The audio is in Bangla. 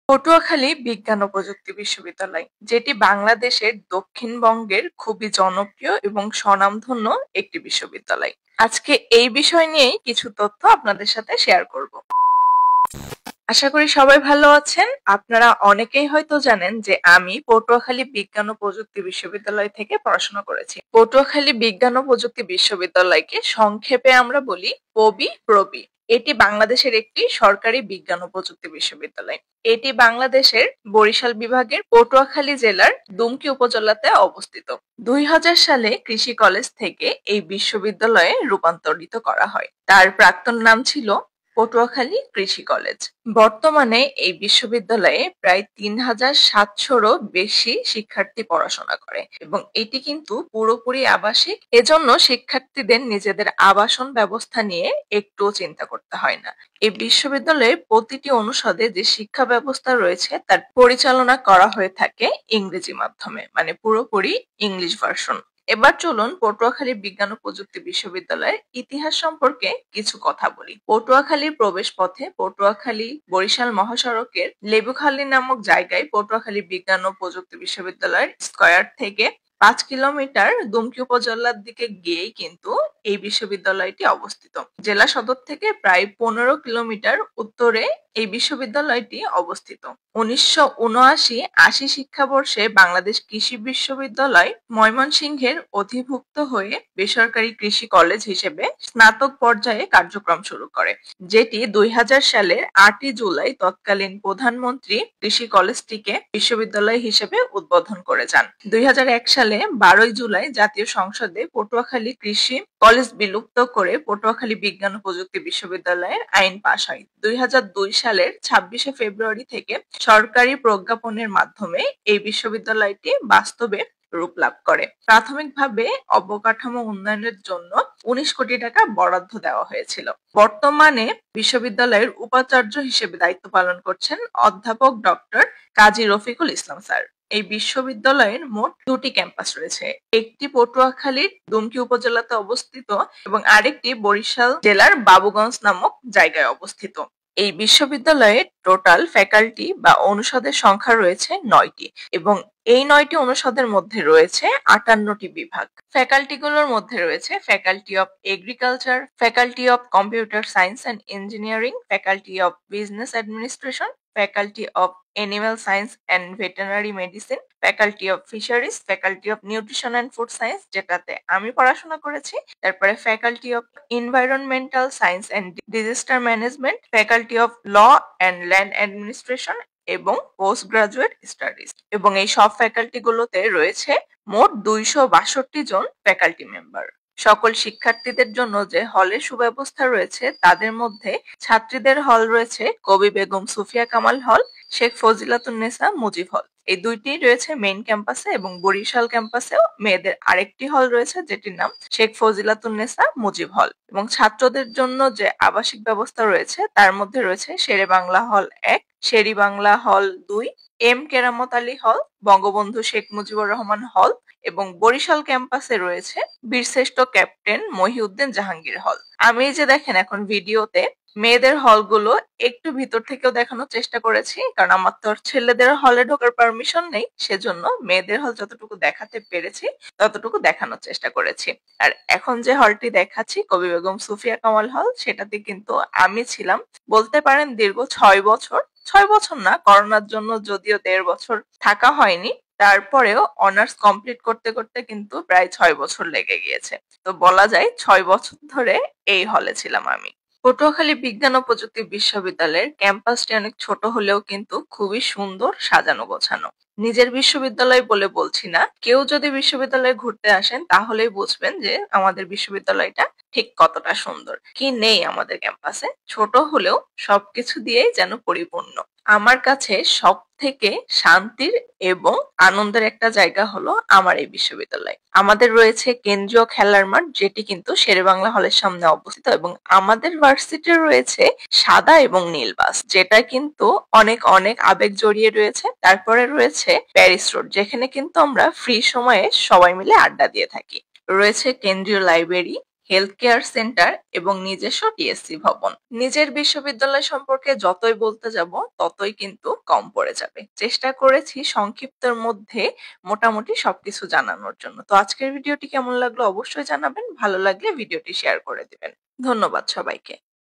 পটুয়াখালী বিজ্ঞান ও প্রযুক্তি বিশ্ববিদ্যালয়, যেটি বাংলাদেশের দক্ষিণবঙ্গের খুবই জনপ্রিয় এবং স্বনামধন্য একটি বিশ্ববিদ্যালয়। আজকে এই বিষয় নিয়েই কিছু তথ্য আপনাদের সাথে শেয়ার করব। আশা করি সবাই ভালো আছেন। আপনারা অনেকেই হয়তো জানেন যে আমি পটুয়াখালী বিজ্ঞান ও প্রযুক্তি বিশ্ববিদ্যালয় থেকে পড়াশোনা করেছি। পটুয়াখালী বিজ্ঞান ও প্রযুক্তি বিশ্ববিদ্যালয়কে সংক্ষেপে আমরা বলি প্রবি। এটি বাংলাদেশের একটি সরকারি বিজ্ঞান ও প্রযুক্তি বিশ্ববিদ্যালয়। এটি বাংলাদেশের বরিশাল বিভাগের পটুয়াখালী জেলার দুমকি উপজেলাতে অবস্থিত। 2000 সালে কৃষি কলেজ থেকে এই বিশ্ববিদ্যালয়ে রূপান্তরিত করা হয়। তার প্রাক্তন নাম ছিল পটুয়াখালী কৃষি কলেজ। বর্তমানে এই বিশ্ববিদ্যালয়ে প্রায় 3700-রও বেশি শিক্ষার্থী পড়াশোনা করে এবং এটি কিন্তু পুরোপুরি আবাসিক। এজন্য শিক্ষার্থীদের নিজেদের আবাসন ব্যবস্থা নিয়ে একটুও চিন্তা করতে হয় না। এই বিশ্ববিদ্যালয়ে প্রতিটি অনুষদে যে শিক্ষা ব্যবস্থা রয়েছে তার পরিচালনা করা হয়ে থাকে ইংরেজি মাধ্যমে, মানে পুরোপুরি ইংলিশ ভার্সন। এবার চলুন পটুয়াখালী বিজ্ঞান ও প্রযুক্তি বিশ্ববিদ্যালয়ের ইতিহাস সম্পর্কে কিছু কথা বলি। পটুয়াখালীর প্রবেশ পথে পটুয়াখালী বরিশাল মহাসড়কের লেবুখালী নামক জায়গায় পটুয়াখালী বিজ্ঞান ও প্রযুক্তি বিশ্ববিদ্যালয়ের স্কয়ার থেকে 5 কিলোমিটার দুমকি উপজেলার দিকে গিয়েই কিন্তু এই বিশ্ববিদ্যালয়টি অবস্থিত। জেলা সদর থেকে প্রায় 15 কিলোমিটার উত্তরে এই বিশ্ববিদ্যালয়টি অবস্থিত। 1979-80 শিক্ষাবর্ষে বাংলাদেশ কৃষি বিশ্ববিদ্যালয় ময়মনসিংহের অধিভুক্ত হয়ে বেসরকারি কৃষি কলেজ হিসেবে স্নাতক পর্যায়ে কার্যক্রম শুরু করে, যেটি 2000 সালের 8 জুলাই তৎকালীন প্রধানমন্ত্রী কৃষি কলেজটিকে বিশ্ববিদ্যালয় হিসেবে উদ্বোধন করে যান। 2001 সালে 12 জুলাই জাতীয় সংসদে পটুয়াখালী কৃষি কলেজ বিলুপ্ত করে পটুয়াখালী বিজ্ঞান ও প্রযুক্তি বিশ্ববিদ্যালয়ের আইন পাশ হয়। 2002 সালের 26 ফেব্রুয়ারি থেকে সরকারি প্রজ্ঞাপনের মাধ্যমে এই বিশ্ববিদ্যালয়টি বাস্তবে রূপ লাভ করে। প্রাথমিকভাবে অবকাঠামো উন্নয়নের জন্য 19 কোটি টাকা বরাদ্দ দেওয়া হয়েছিল। বর্তমানে বিশ্ববিদ্যালয়ের উপাচার্য হিসেবে দায়িত্ব পালন করছেন অধ্যাপক ডক্টর কাজী রফিকুল ইসলাম স্যার। এই বিশ্ববিদ্যালয়ের মোট 2টি ক্যাম্পাস রয়েছে। একটি পটুয়াখালীর দুমকি উপজেলাতে অবস্থিত এবং আরেকটি বরিশাল জেলার বাবুগঞ্জ নামক জায়গায় অবস্থিত। এই বিশ্ববিদ্যালয়ে টোটাল ফ্যাকাল্টি বা অনুষদের সংখ্যা রয়েছে 9টি এবং এই 9টি অনুষদের মধ্যে রয়েছে 58টি বিভাগ। ফ্যাকাল্টিগুলোর মধ্যে রয়েছে faculty of agriculture, faculty of computer science and engineering, faculty of business administration, faculty of animal science and veterinary medicine, faculty of fisheries, faculty of nutrition and food science, যেটাতে আমি পড়াশোনা করেছি, তারপরে faculty of environmental science and disaster management, faculty of law and land administration এবং পোস্ট গ্রাজুয়েট স্টাডিজ। এবং এই সব ফ্যাকাল্টিগুলোতে রয়েছে মোট 262 জন ফ্যাকাল্টি মেম্বার। সকল শিক্ষার্থীদের জন্য যে হলের সুব্যবস্থা রয়েছে তাদের মধ্যে ছাত্রীদের হল রয়েছে কবি বেগম সুফিয়া কামাল হল, শেখ ফজিলাতুন্নেসা মুজিব হল। এই দুইটি রয়েছে মেইন ক্যাম্পাসে এবং বরিশাল ক্যাম্পাসেও মেয়েদের আরেকটি হল রয়েছে যেটির নাম শেখ ফজিলাতুন্নেসা মুজিব হল। এবং ছাত্রদের জন্য যে আবাসিক ব্যবস্থা রয়েছে তার মধ্যে রয়েছে শেরে বাংলা হল 1, শেরি বাংলা হল 2, এম কেরামত আলী হল, বঙ্গবন্ধু শেখ মুজিবুর রহমান হল এবং বরিশাল ক্যাম্পাসে রয়েছে বীরশ্রেষ্ঠ ক্যাপ্টেন মহিউদ্দিন জাহাঙ্গীর হল। আমি যে দেখেন এখন ভিডিওতে মেয়েদের হলগুলো একটু ভিতর থেকেও দেখানোর চেষ্টা করেছি, কারণ আমার তো ছেলেদের হলে ঢোকার পারমিশন নেই, সেজন্য মেয়েদের হল যতটুকু দেখাতে পেরেছি ততটুকু দেখানোর চেষ্টা করেছি। আর এখন যে হলটি দেখাচ্ছি কবি বেগম সুফিয়া কামাল হল, সেটাতে কিন্তু আমি ছিলাম বলতে পারেন দীর্ঘ 6 বছর। 6 বছর না, করোনার জন্য যদিও 1.5 বছর থাকা হয়নি, তারপরেও অনার্স কমপ্লিট করতে করতে কিন্তু প্রায় 6 বছর লেগে গিয়েছে। তো বলা যায় 6 বছর ধরে এই হলে ছিলাম আমি। পটুয়াখালী বিজ্ঞান ও প্রযুক্তি বিশ্ববিদ্যালয়ের ক্যাম্পাসটি অনেক ছোট হলেও কিন্তু খুবই সুন্দর, সাজানো গোছানো। নিজের বিশ্ববিদ্যালয় বলে বলছি না, কেউ যদি বিশ্ববিদ্যালয়ে ঘুরতে আসেন তাহলেই বুঝবেন যে আমাদের বিশ্ববিদ্যালয়টা ঠিক কতটা সুন্দর। কি নেই আমাদের ক্যাম্পাসে, ছোট হলেও সবকিছু দিয়েই যেন পরিপূর্ণ। আমার কাছে সব থেকে শান্তির এবং আনন্দের একটা জায়গা হলো আমার এই বিশ্ববিদ্যালয়। আমাদের রয়েছে কেন্দ্রীয় খেলার মাঠ, যেটি কিন্তু শেরেবাংলা হলের সামনে অবস্থিত, এবং আমাদের ভার্সিটির রয়েছে সাদা এবং নীল বাস, যেটা কিন্তু অনেক অনেক আবেগ জড়িয়ে রয়েছে। তারপরে রয়েছে প্যারিস রোড, যেখানে কিন্তু আমরা ফ্রি সময়ে সবাই মিলে আড্ডা দিয়ে থাকি। রয়েছে কেন্দ্রীয় লাইব্রেরি, হেলথ কেয়ার সেন্টার এবং নিজস্ব টিএসসি ভবন। নিজের বিশ্ববিদ্যালয় সম্পর্কে যতই বলতে যাব ততই কিন্তু কম পড়ে যাবে। চেষ্টা করেছি সংক্ষিপ্তের মধ্যে মোটামুটি সবকিছু জানানোর জন্য। তো আজকের ভিডিওটি কেমন লাগলো অবশ্যই জানাবেন। ভালো লাগলে ভিডিওটি শেয়ার করে দিবেন। ধন্যবাদ সবাইকে।